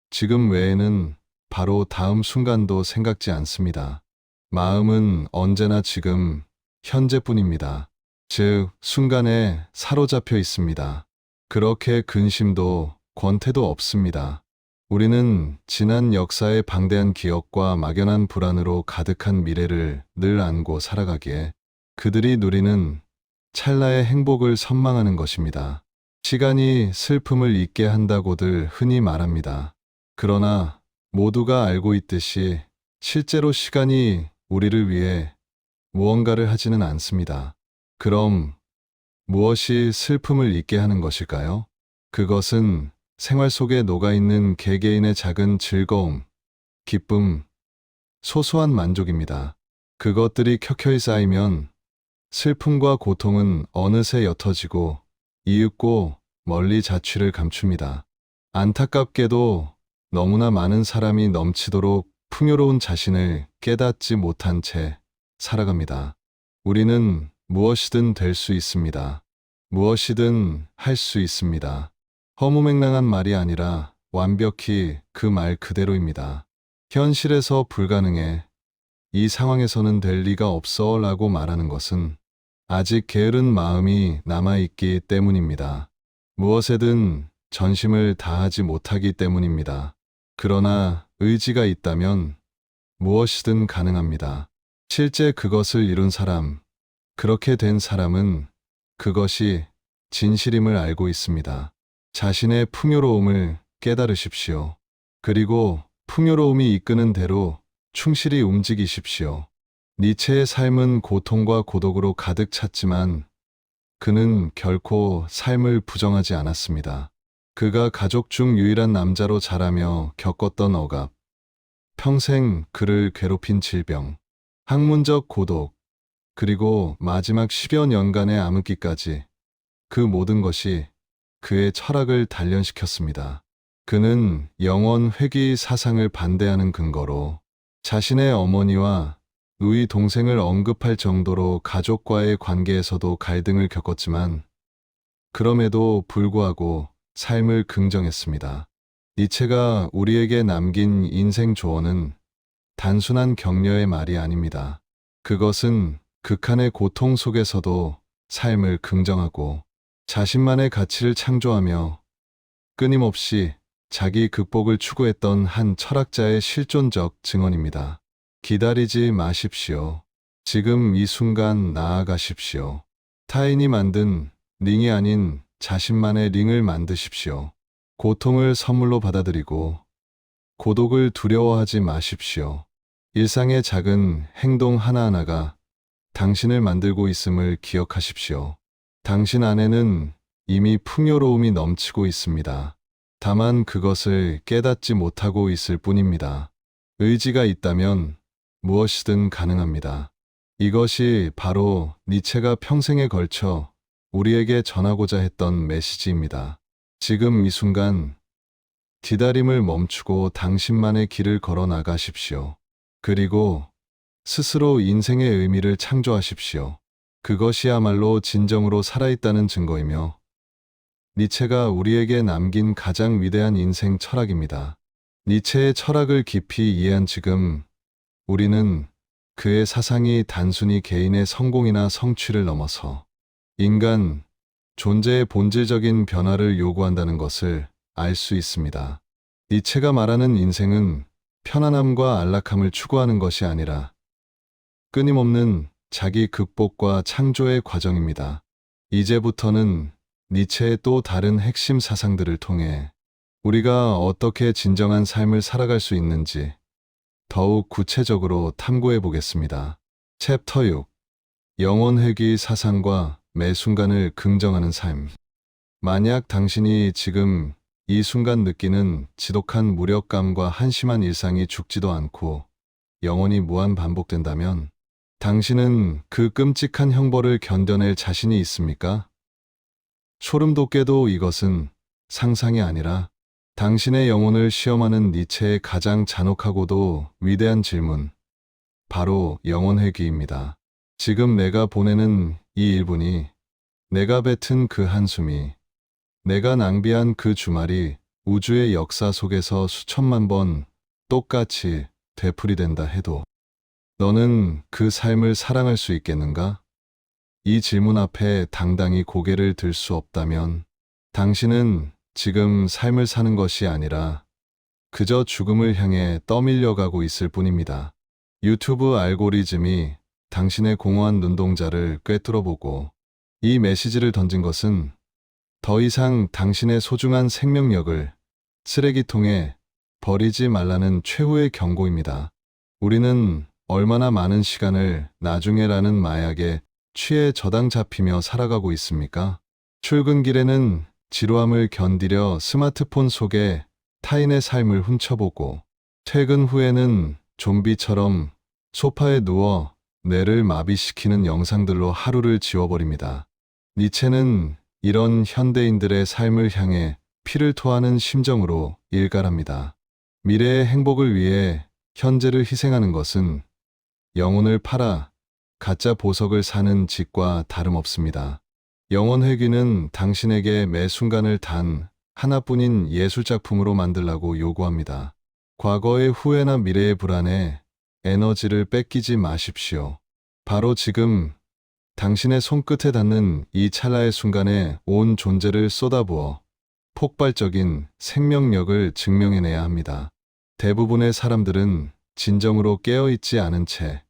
지금 외에는 바로 다음 순간도 생각지 않습니다. 마음은 언제나 지금, 현재뿐입니다. 즉, 순간에 사로잡혀 있습니다. 그렇게 근심도 권태도 없습니다. 우리는 지난 역사의 방대한 기억과 막연한 불안으로 가득한 미래를 늘 안고 살아가기에 그들이 누리는 찰나의 행복을 선망하는 것입니다. 시간이 슬픔을 잊게 한다고들 흔히 말합니다. 그러나 모두가 알고 있듯이 실제로 시간이 우리를 위해 무언가를 하지는 않습니다. 그럼 무엇이 슬픔을 잊게 하는 것일까요? 그것은 생활 속에 녹아있는 개개인의 작은 즐거움, 기쁨, 소소한 만족입니다. 그것들이 켜켜이 쌓이면 슬픔과 고통은 어느새 옅어지고 이윽고 멀리 자취를 감춥니다. 안타깝게도 너무나 많은 사람이 넘치도록 풍요로운 자신을 깨닫지 못한 채 살아갑니다. 우리는 무엇이든 될 수 있습니다. 무엇이든 할 수 있습니다. 허무맹랑한 말이 아니라 완벽히 그 말 그대로입니다. 현실에서 불가능해, 이 상황에서는 될 리가 없어 라고 말하는 것은 아직 게으른 마음이 남아있기 때문입니다. 무엇에든 전심을 다하지 못하기 때문입니다. 그러나 의지가 있다면 무엇이든 가능합니다. 실제 그것을 이룬 사람, 그렇게 된 사람은 그것이 진실임을 알고 있습니다. 자신의 풍요로움을 깨달으십시오. 그리고 풍요로움이 이끄는 대로 충실히 움직이십시오. 니체의 삶은 고통과 고독으로 가득 찼지만 그는 결코 삶을 부정하지 않았습니다. 그가 가족 중 유일한 남자로 자라며 겪었던 억압, 평생 그를 괴롭힌 질병, 학문적 고독, 그리고 마지막 10여 년간의 암흑기까지 그 모든 것이 그의 철학을 단련시켰습니다. 그는 영원 회귀 사상을 반대하는 근거로 자신의 어머니와 누이 동생을 언급할 정도로 가족과의 관계에서도 갈등을 겪었지만 그럼에도 불구하고 삶을 긍정했습니다. 니체가 우리에게 남긴 인생 조언은 단순한 격려의 말이 아닙니다. 그것은 극한의 고통 속에서도 삶을 긍정하고 자신만의 가치를 창조하며 끊임없이 자기 극복을 추구했던 한 철학자의 실존적 증언입니다. 기다리지 마십시오. 지금 이 순간 나아가십시오. 타인이 만든 링이 아닌 자신만의 링을 만드십시오. 고통을 선물로 받아들이고 고독을 두려워하지 마십시오. 일상의 작은 행동 하나하나가 당신을 만들고 있음을 기억하십시오. 당신 안에는 이미 풍요로움이 넘치고 있습니다. 다만 그것을 깨닫지 못하고 있을 뿐입니다. 의지가 있다면 무엇이든 가능합니다. 이것이 바로 니체가 평생에 걸쳐 우리에게 전하고자 했던 메시지입니다. 지금 이 순간 기다림을 멈추고 당신만의 길을 걸어 나가십시오. 그리고 스스로 인생의 의미를 창조하십시오. 그것이야말로 진정으로 살아있다는 증거이며 니체가 우리에게 남긴 가장 위대한 인생 철학입니다. 니체의 철학을 깊이 이해한 지금 우리는 그의 사상이 단순히 개인의 성공이나 성취를 넘어서 인간 존재의 본질적인 변화를 요구한다는 것을 알 수 있습니다. 니체가 말하는 인생은 편안함과 안락함을 추구하는 것이 아니라 끊임없는 자기 극복과 창조의 과정입니다. 이제부터는 니체의 또 다른 핵심 사상들을 통해 우리가 어떻게 진정한 삶을 살아갈 수 있는지 더욱 구체적으로 탐구해 보겠습니다. 챕터 6. 영혼회귀 사상과 매 순간을 긍정하는 삶. 만약 당신이 지금 이 순간 느끼는 지독한 무력감과 한심한 일상이 죽지도 않고 영원히 무한 반복된다면 당신은 그 끔찍한 형벌을 견뎌낼 자신이 있습니까? 소름 돋게도 이것은 상상이 아니라 당신의 영혼을 시험하는 니체의 가장 잔혹하고도 위대한 질문, 바로 영혼회귀입니다. 지금 내가 보내는 이 1분이, 내가 뱉은 그 한숨이, 내가 낭비한 그 주말이 우주의 역사 속에서 수천만 번 똑같이 되풀이된다 해도 너는 그 삶을 사랑할 수 있겠는가? 이 질문 앞에 당당히 고개를 들 수 없다면 당신은 지금 삶을 사는 것이 아니라 그저 죽음을 향해 떠밀려가고 있을 뿐입니다. 유튜브 알고리즘이 당신의 공허한 눈동자를 꿰뚫어보고 이 메시지를 던진 것은 더 이상 당신의 소중한 생명력을 쓰레기통에 버리지 말라는 최후의 경고입니다. 우리는 얼마나 많은 시간을 나중에라는 마약에 취해 저당 잡히며 살아가고 있습니까? 출근길에는 지루함을 견디려 스마트폰 속에 타인의 삶을 훔쳐보고 퇴근 후에는 좀비처럼 소파에 누워 뇌를 마비시키는 영상들로 하루를 지워버립니다. 니체는 이런 현대인들의 삶을 향해 피를 토하는 심정으로 일갈합니다. 미래의 행복을 위해 현재를 희생하는 것은 영혼을 팔아 가짜 보석을 사는 짓과 다름없습니다. 영혼회귀는 당신에게 매 순간을 단 하나뿐인 예술작품으로 만들라고 요구합니다. 과거의 후회나 미래의 불안에 에너지를 뺏기지 마십시오. 바로 지금 당신의 손끝에 닿는 이 찰나의 순간에 온 존재를 쏟아부어 폭발적인 생명력을 증명해내야 합니다. 대부분의 사람들은 진정으로 깨어있지 않은 채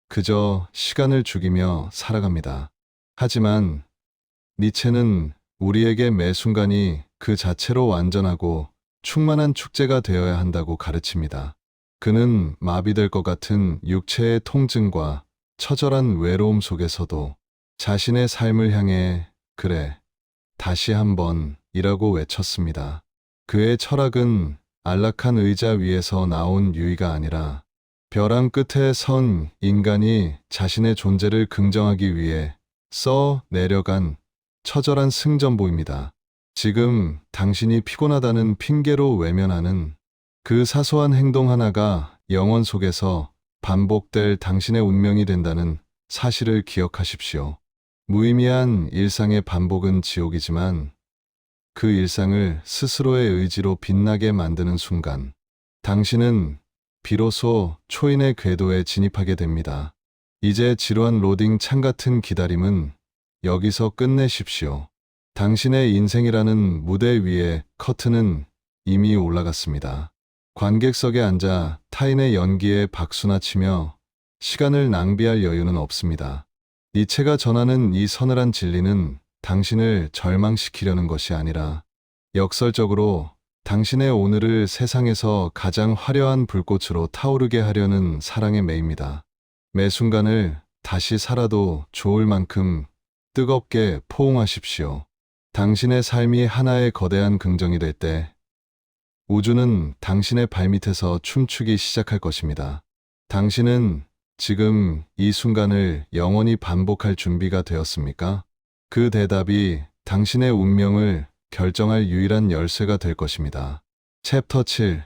그저 시간을 죽이며 살아갑니다. 하지만 니체는 우리에게 매 순간이 그 자체로 완전하고 충만한 축제가 되어야 한다고 가르칩니다. 그는 마비될 것 같은 육체의 통증과 처절한 외로움 속에서도 자신의 삶을 향해 그래, 다시 한번 이라고 외쳤습니다. 그의 철학은 안락한 의자 위에서 나온 유의가 아니라 벼랑 끝에 선 인간이 자신의 존재를 긍정하기 위해 써 내려간 처절한 승전보입니다. 지금 당신이 피곤하다는 핑계로 외면하는 그 사소한 행동 하나가 영혼 속에서 반복될 당신의 운명이 된다는 사실을 기억하십시오. 무의미한 일상의 반복은 지옥이지만 그 일상을 스스로의 의지로 빛나게 만드는 순간 당신은 비로소 초인의 궤도에 진입하게 됩니다. 이제 지루한 로딩 창 같은 기다림은 여기서 끝내십시오. 당신의 인생이라는 무대 위에 커튼은 이미 올라갔습니다. 관객석에 앉아 타인의 연기에 박수나 치며 시간을 낭비할 여유는 없습니다. 니체가 전하는 이 서늘한 진리는 당신을 절망시키려는 것이 아니라 역설적으로 당신의 오늘을 세상에서 가장 화려한 불꽃으로 타오르게 하려는 사랑의 매입니다. 매 순간을 다시 살아도 좋을 만큼 뜨겁게 포옹하십시오. 당신의 삶이 하나의 거대한 긍정이 될 때 우주는 당신의 발밑에서 춤추기 시작할 것입니다. 당신은 지금 이 순간을 영원히 반복할 준비가 되었습니까? 그 대답이 당신의 운명을 결정할 유일한 열쇠가 될 것입니다. 챕터 7.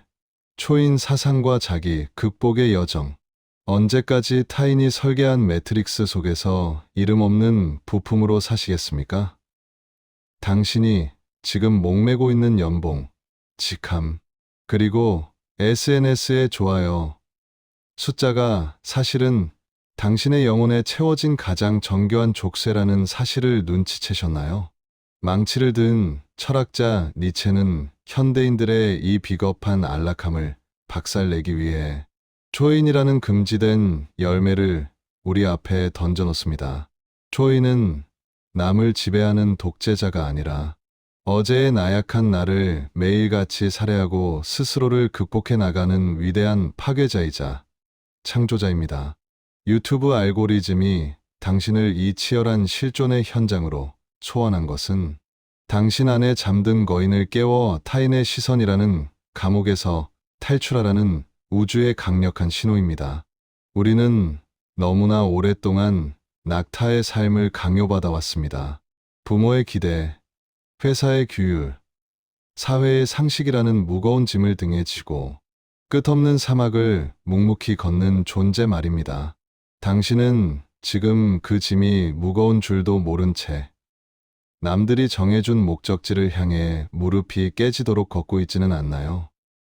초인 사상과 자기 극복의 여정. 언제까지 타인이 설계한 매트릭스 속에서 이름 없는 부품으로 사시겠습니까? 당신이 지금 목매고 있는 연봉, 직함, 그리고 SNS의 좋아요, 숫자가 사실은 당신의 영혼에 채워진 가장 정교한 족쇄라는 사실을 눈치채셨나요? 망치를 든 철학자 니체는 현대인들의 이 비겁한 안락함을 박살내기 위해 초인이라는 금지된 열매를 우리 앞에 던져놓습니다. 초인은 남을 지배하는 독재자가 아니라 어제의 나약한 나를 매일같이 살해하고 스스로를 극복해 나가는 위대한 파괴자이자 창조자입니다. 유튜브 알고리즘이 당신을 이 치열한 실존의 현장으로 소환한 것은 당신 안에 잠든 거인을 깨워 타인의 시선이라는 감옥에서 탈출하라는 우주의 강력한 신호입니다. 우리는 너무나 오랫동안 낙타의 삶을 강요받아 왔습니다. 부모의 기대, 회사의 규율, 사회의 상식이라는 무거운 짐을 등에 지고 끝없는 사막을 묵묵히 걷는 존재 말입니다. 당신은 지금 그 짐이 무거운 줄도 모른 채 남들이 정해준 목적지를 향해 무릎이 깨지도록 걷고 있지는 않나요?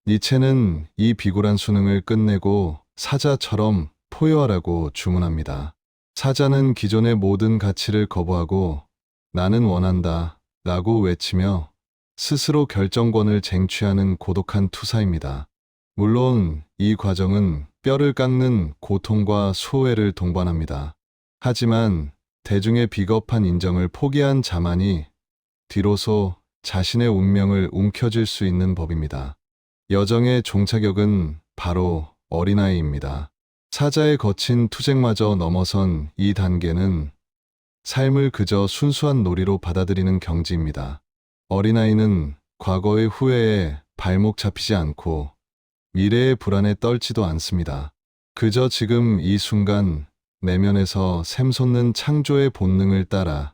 니체는 이 비굴한 수능을 끝내고 사자처럼 포효하라고 주문합니다. 사자는 기존의 모든 가치를 거부하고 나는 원한다 라고 외치며 스스로 결정권을 쟁취하는 고독한 투사입니다. 물론 이 과정은 뼈를 깎는 고통과 소외를 동반합니다. 하지만 대중의 비겁한 인정을 포기한 자만이 뒤로소 자신의 운명을 움켜쥘 수 있는 법입니다. 여정의 종착역은 바로 어린아이입니다. 사자의 거친 투쟁마저 넘어선 이 단계는 삶을 그저 순수한 놀이로 받아들이는 경지입니다. 어린아이는 과거의 후회에 발목 잡히지 않고 미래의 불안에 떨지도 않습니다. 그저 지금 이 순간 내면에서 샘솟는 창조의 본능을 따라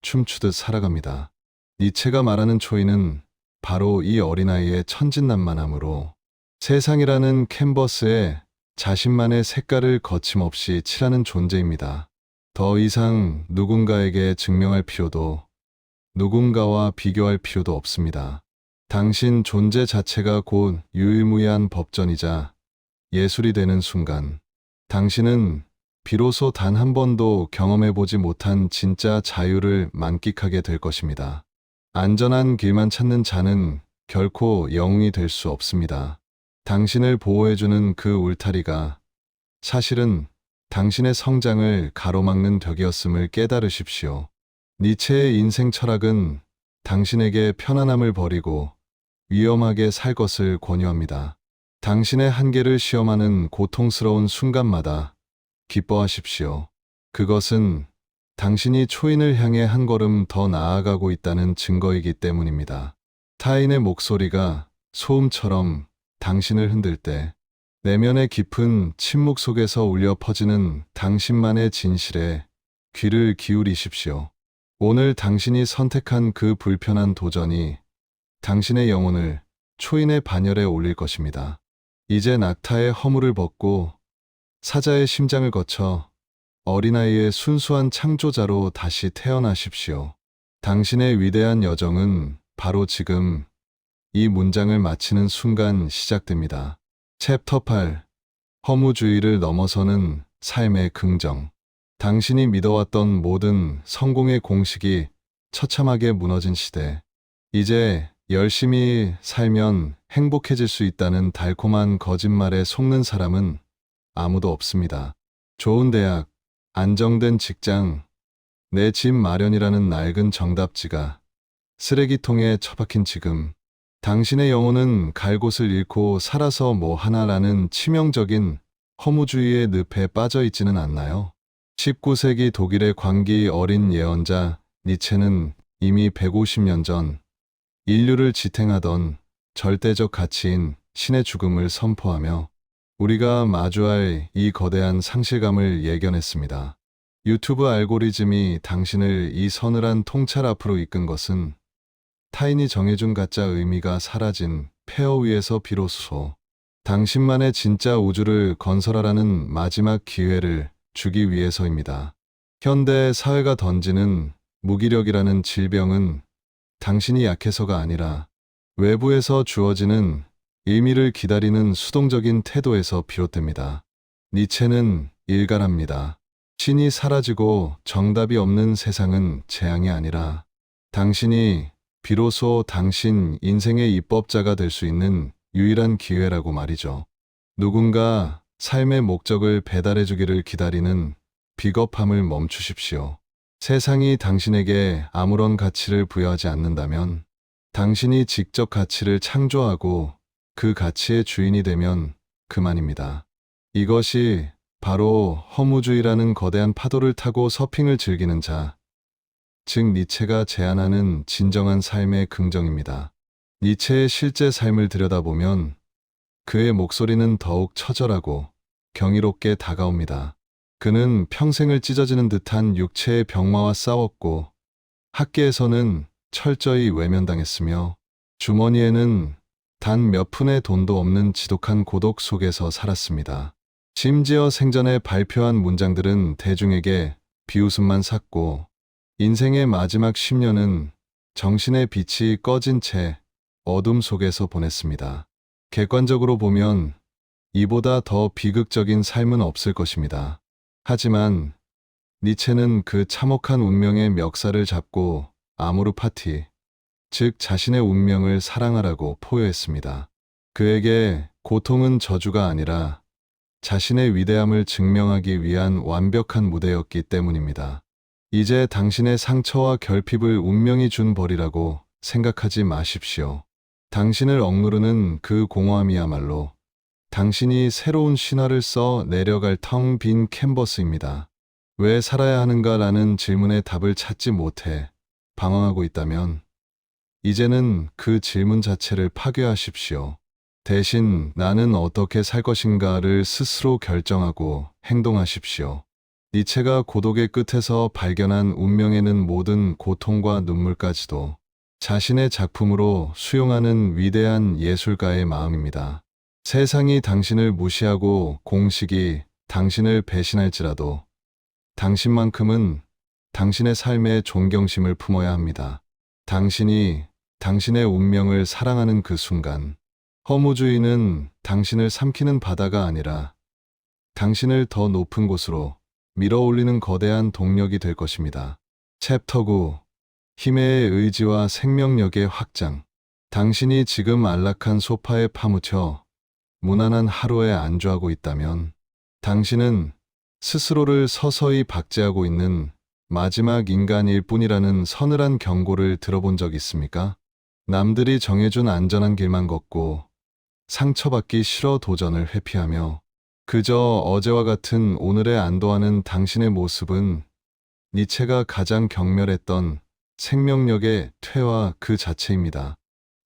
춤추듯 살아갑니다. 니체가 말하는 초인은 바로 이 어린아이의 천진난만함으로 세상이라는 캔버스에 자신만의 색깔을 거침없이 칠하는 존재입니다. 더 이상 누군가에게 증명할 필요도, 누군가와 비교할 필요도 없습니다. 당신 존재 자체가 곧 유일무이한 법전이자 예술이 되는 순간, 당신은 비로소 단 한 번도 경험해보지 못한 진짜 자유를 만끽하게 될 것입니다. 안전한 길만 찾는 자는 결코 영웅이 될 수 없습니다. 당신을 보호해주는 그 울타리가 사실은 당신의 성장을 가로막는 벽이었음을 깨달으십시오. 니체의 인생 철학은 당신에게 편안함을 버리고 위험하게 살 것을 권유합니다. 당신의 한계를 시험하는 고통스러운 순간마다 기뻐하십시오. 그것은 당신이 초인을 향해 한 걸음 더 나아가고 있다는 증거이기 때문입니다. 타인의 목소리가 소음처럼 당신을 흔들 때 내면의 깊은 침묵 속에서 울려 퍼지는 당신만의 진실에 귀를 기울이십시오. 오늘 당신이 선택한 그 불편한 도전이 당신의 영혼을 초인의 반열에 올릴 것입니다. 이제 낙타의 허물을 벗고 사자의 심장을 거쳐 어린아이의 순수한 창조자로 다시 태어나십시오. 당신의 위대한 여정은 바로 지금 이 문장을 마치는 순간 시작됩니다. 챕터 8. 허무주의를 넘어서는 삶의 긍정. 당신이 믿어왔던 모든 성공의 공식이 처참하게 무너진 시대. 이제 열심히 살면 행복해질 수 있다는 달콤한 거짓말에 속는 사람은 아무도 없습니다. 좋은 대학, 안정된 직장, 내 집 마련이라는 낡은 정답지가 쓰레기통에 처박힌 지금, 당신의 영혼은 갈 곳을 잃고 살아서 뭐 하나라는 치명적인 허무주의의 늪에 빠져 있지는 않나요? 19세기 독일의 광기 어린 예언자 니체는 이미 150년 전 인류를 지탱하던 절대적 가치인 신의 죽음을 선포하며 우리가 마주할 이 거대한 상실감을 예견했습니다. 유튜브 알고리즘이 당신을 이 서늘한 통찰 앞으로 이끈 것은 타인이 정해준 가짜 의미가 사라진 폐허 위에서 비로소 당신만의 진짜 우주를 건설하라는 마지막 기회를 주기 위해서입니다. 현대 사회가 던지는 무기력이라는 질병은 당신이 약해서가 아니라 외부에서 주어지는 의미를 기다리는 수동적인 태도에서 비롯됩니다. 니체는 일갈합니다. 신이 사라지고 정답이 없는 세상은 재앙이 아니라 당신이 비로소 당신 인생의 입법자가 될 수 있는 유일한 기회라고 말이죠. 누군가 삶의 목적을 배달해 주기를 기다리는 비겁함을 멈추십시오. 세상이 당신에게 아무런 가치를 부여하지 않는다면 당신이 직접 가치를 창조하고 그 가치의 주인이 되면 그만입니다. 이것이 바로 허무주의라는 거대한 파도를 타고 서핑을 즐기는 자, 즉 니체가 제안하는 진정한 삶의 긍정입니다. 니체의 실제 삶을 들여다보면 그의 목소리는 더욱 처절하고 경이롭게 다가옵니다. 그는 평생을 찢어지는 듯한 육체의 병마와 싸웠고 학계에서는 철저히 외면당했으며 주머니에는 단 몇 푼의 돈도 없는 지독한 고독 속에서 살았습니다. 심지어 생전에 발표한 문장들은 대중에게 비웃음만 샀고 인생의 마지막 10년은 정신의 빛이 꺼진 채 어둠 속에서 보냈습니다. 객관적으로 보면 이보다 더 비극적인 삶은 없을 것입니다. 하지만 니체는 그 참혹한 운명의 멱살을 잡고 아모르 파티, 즉 자신의 운명을 사랑하라고 포효했습니다. 그에게 고통은 저주가 아니라 자신의 위대함을 증명하기 위한 완벽한 무대였기 때문입니다. 이제 당신의 상처와 결핍을 운명이 준 벌이라고 생각하지 마십시오. 당신을 억누르는 그 공허함이야말로 당신이 새로운 신화를 써 내려갈 텅 빈 캔버스입니다. 왜 살아야 하는가라는 질문에 답을 찾지 못해 방황하고 있다면 이제는 그 질문 자체를 파괴하십시오. 대신 나는 어떻게 살 것인가를 스스로 결정하고 행동하십시오. 니체가 고독의 끝에서 발견한 운명에는 모든 고통과 눈물까지도 자신의 작품으로 수용하는 위대한 예술가의 마음입니다. 세상이 당신을 무시하고 공식이 당신을 배신할지라도 당신만큼은 당신의 삶에 존경심을 품어야 합니다. 당신이 당신의 운명을 사랑하는 그 순간, 허무주의는 당신을 삼키는 바다가 아니라 당신을 더 높은 곳으로 밀어올리는 거대한 동력이 될 것입니다. 챕터 9. 힘의 의지와 생명력의 확장. 당신이 지금 안락한 소파에 파묻혀 무난한 하루에 안주하고 있다면 당신은 스스로를 서서히 박제하고 있는 마지막 인간일 뿐이라는 서늘한 경고를 들어본 적 있습니까? 남들이 정해준 안전한 길만 걷고 상처받기 싫어 도전을 회피하며 그저 어제와 같은 오늘에 안도하는 당신의 모습은 니체가 가장 경멸했던 생명력의 퇴화 그 자체입니다.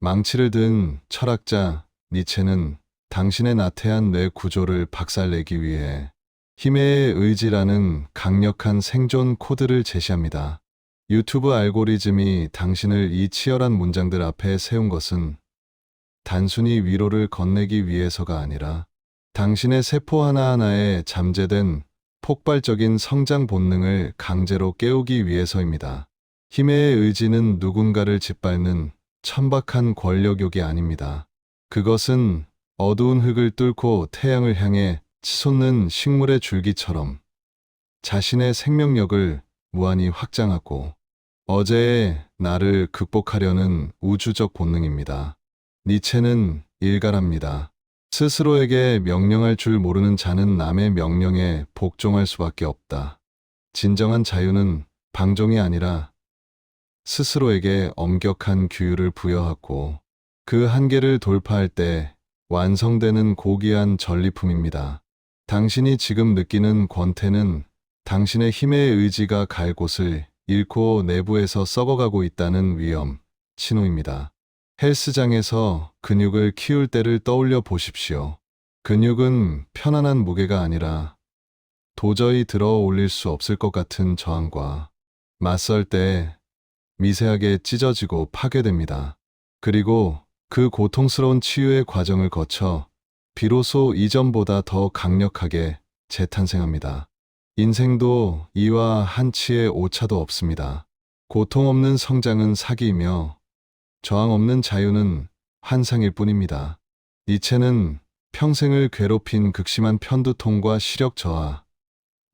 망치를 든 철학자 니체는 당신의 나태한 뇌 구조를 박살내기 위해 힘의 의지라는 강력한 생존 코드를 제시합니다. 유튜브 알고리즘이 당신을 이 치열한 문장들 앞에 세운 것은 단순히 위로를 건네기 위해서가 아니라 당신의 세포 하나하나에 잠재된 폭발적인 성장 본능을 강제로 깨우기 위해서입니다. 힘의 의지는 누군가를 짓밟는 천박한 권력욕이 아닙니다. 그것은 어두운 흙을 뚫고 태양을 향해 치솟는 식물의 줄기처럼 자신의 생명력을 무한히 확장하고 어제의 나를 극복하려는 우주적 본능입니다. 니체는 일갈합니다. 스스로에게 명령할 줄 모르는 자는 남의 명령에 복종할 수밖에 없다. 진정한 자유는 방종이 아니라 스스로에게 엄격한 규율을 부여하고 그 한계를 돌파할 때 완성되는 고귀한 전리품입니다. 당신이 지금 느끼는 권태는 당신의 힘의 의지가 갈 곳을 잃고 내부에서 썩어가고 있다는 위험, 신호입니다. 헬스장에서 근육을 키울 때를 떠올려 보십시오. 근육은 편안한 무게가 아니라 도저히 들어 올릴 수 없을 것 같은 저항과 맞설 때 미세하게 찢어지고 파괴됩니다. 그리고 그 고통스러운 치유의 과정을 거쳐 비로소 이전보다 더 강력하게 재탄생합니다. 인생도 이와 한치의 오차도 없습니다. 고통 없는 성장은 사기이며 저항 없는 자유는 환상일 뿐입니다. 니체는 평생을 괴롭힌 극심한 편두통과 시력 저하,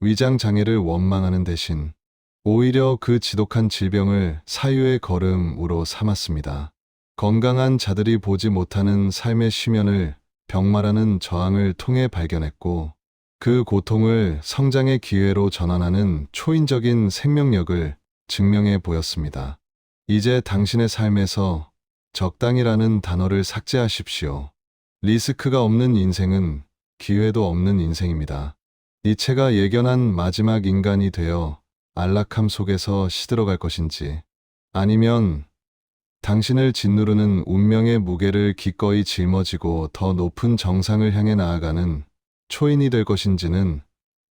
위장 장애를 원망하는 대신 오히려 그 지독한 질병을 사유의 걸음으로 삼았습니다. 건강한 자들이 보지 못하는 삶의 심연을 병마라는 저항을 통해 발견했고, 그 고통을 성장의 기회로 전환하는 초인적인 생명력을 증명해 보였습니다. 이제 당신의 삶에서 적당이라는 단어를 삭제하십시오. 리스크가 없는 인생은 기회도 없는 인생입니다. 니체가 예견한 마지막 인간이 되어 안락함 속에서 시들어갈 것인지, 아니면 당신을 짓누르는 운명의 무게를 기꺼이 짊어지고 더 높은 정상을 향해 나아가는 초인이 될 것인지는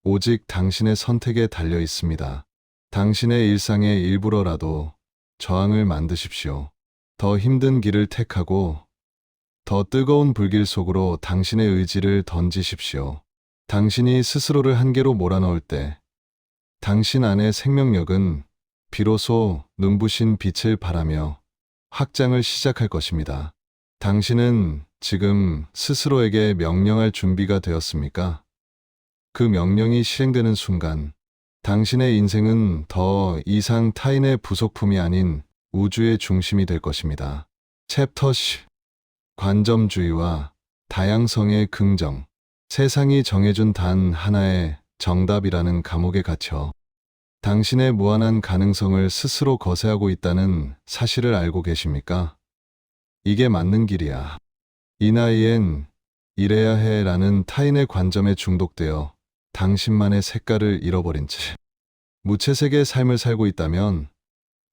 오직 당신의 선택에 달려 있습니다. 당신의 일상의 일부러라도 저항을 만드십시오. 더 힘든 길을 택하고 더 뜨거운 불길 속으로 당신의 의지를 던지십시오. 당신이 스스로를 한계로 몰아넣을 때 당신 안의 생명력은 비로소 눈부신 빛을 발하며 확장을 시작할 것입니다. 당신은 지금 스스로에게 명령할 준비가 되었습니까? 그 명령이 실행되는 순간 당신의 인생은 더 이상 타인의 부속품이 아닌 우주의 중심이 될 것입니다. 챕터 10. 관점주의와 다양성의 긍정. 세상이 정해준 단 하나의 정답이라는 감옥에 갇혀 당신의 무한한 가능성을 스스로 거세하고 있다는 사실을 알고 계십니까? 이게 맞는 길이야. 이 나이엔 이래야 해라는 타인의 관점에 중독되어 당신만의 색깔을 잃어버린 채 무채색의 삶을 살고 있다면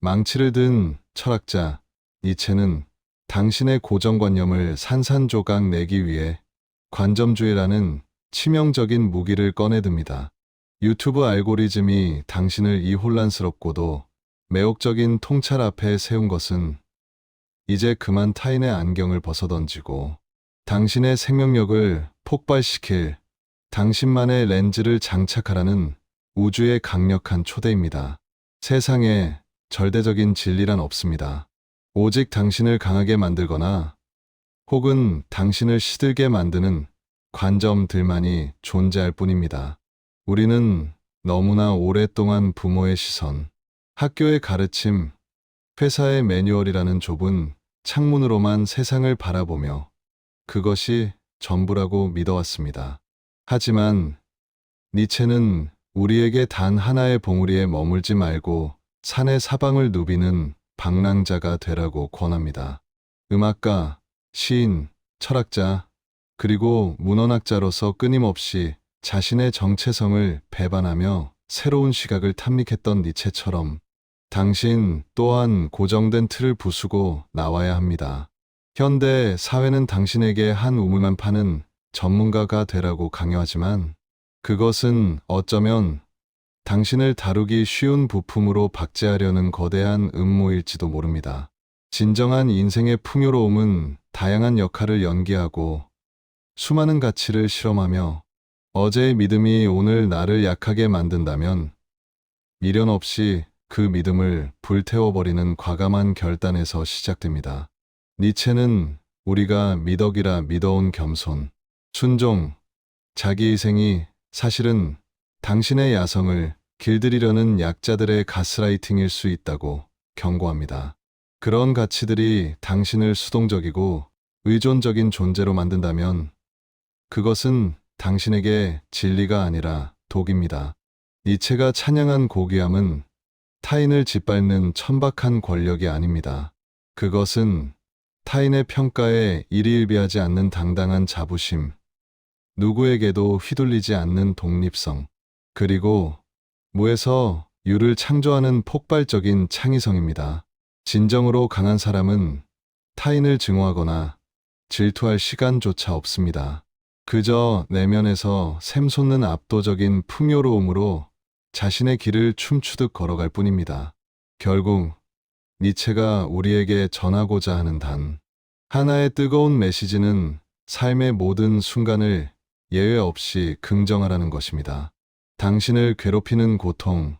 망치를 든 철학자 니체는 당신의 고정관념을 산산조각 내기 위해 관점주의라는 치명적인 무기를 꺼내듭니다. 유튜브 알고리즘이 당신을 이 혼란스럽고도 매혹적인 통찰 앞에 세운 것은 이제 그만 타인의 안경을 벗어던지고 당신의 생명력을 폭발시킬 당신만의 렌즈를 장착하라는 우주의 강력한 초대입니다. 세상에 절대적인 진리란 없습니다. 오직 당신을 강하게 만들거나 혹은 당신을 시들게 만드는 관점들만이 존재할 뿐입니다. 우리는 너무나 오랫동안 부모의 시선, 학교의 가르침, 회사의 매뉴얼이라는 좁은 창문으로만 세상을 바라보며 그것이 전부라고 믿어왔습니다. 하지만 니체는 우리에게 단 하나의 봉우리에 머물지 말고 산의 사방을 누비는 방랑자가 되라고 권합니다. 음악가, 시인, 철학자, 그리고 문헌학자로서 끊임없이 자신의 정체성을 배반하며 새로운 시각을 탐닉했던 니체처럼 당신 또한 고정된 틀을 부수고 나와야 합니다. 현대 사회는 당신에게 한 우물만 파는 전문가가 되라고 강요하지만 그것은 어쩌면 당신을 다루기 쉬운 부품으로 박제하려는 거대한 음모일지도 모릅니다. 진정한 인생의 풍요로움은 다양한 역할을 연기하고 수많은 가치를 실험하며 어제의 믿음이 오늘 나를 약하게 만든다면 미련 없이 그 믿음을 불태워버리는 과감한 결단에서 시작됩니다. 니체는 우리가 미덕이라 믿어온 겸손, 순종, 자기희생이 사실은 당신의 야성을 길들이려는 약자들의 가스라이팅일 수 있다고 경고합니다. 그런 가치들이 당신을 수동적이고 의존적인 존재로 만든다면 그것은 당신에게 진리가 아니라 독입니다. 니체가 찬양한 고귀함은 타인을 짓밟는 천박한 권력이 아닙니다. 그것은 타인의 평가에 일희일비하지 않는 당당한 자부심, 누구에게도 휘둘리지 않는 독립성, 그리고 무에서 유를 창조하는 폭발적인 창의성입니다. 진정으로 강한 사람은 타인을 증오하거나 질투할 시간조차 없습니다. 그저 내면에서 샘솟는 압도적인 풍요로움으로 자신의 길을 춤추듯 걸어갈 뿐입니다. 결국 니체가 우리에게 전하고자 하는 단 하나의 뜨거운 메시지는 삶의 모든 순간을 예외 없이 긍정하라는 것입니다. 당신을 괴롭히는 고통,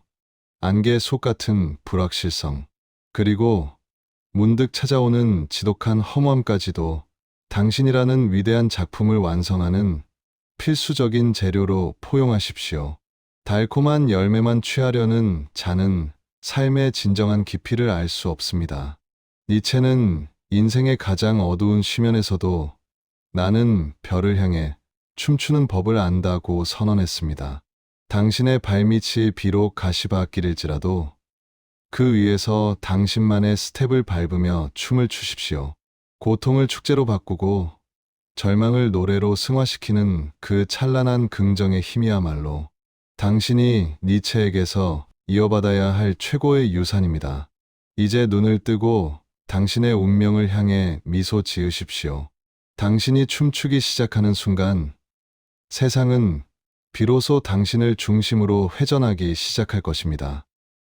안개 속 같은 불확실성, 그리고 문득 찾아오는 지독한 허무함까지도 당신이라는 위대한 작품을 완성하는 필수적인 재료로 포용하십시오. 달콤한 열매만 취하려는 자는 삶의 진정한 깊이를 알 수 없습니다. 니체는 인생의 가장 어두운 시면에서도 나는 별을 향해 춤추는 법을 안다고 선언했습니다. 당신의 발밑이 비록 가시밭길일지라도 그 위에서 당신만의 스텝을 밟으며 춤을 추십시오. 고통을 축제로 바꾸고 절망을 노래로 승화시키는 그 찬란한 긍정의 힘이야말로 당신이 니체에게서 이어받아야 할 최고의 유산입니다. 이제 눈을 뜨고 당신의 운명을 향해 미소 지으십시오. 당신이 춤추기 시작하는 순간 세상은 비로소 당신을 중심으로 회전하기 시작할 것입니다.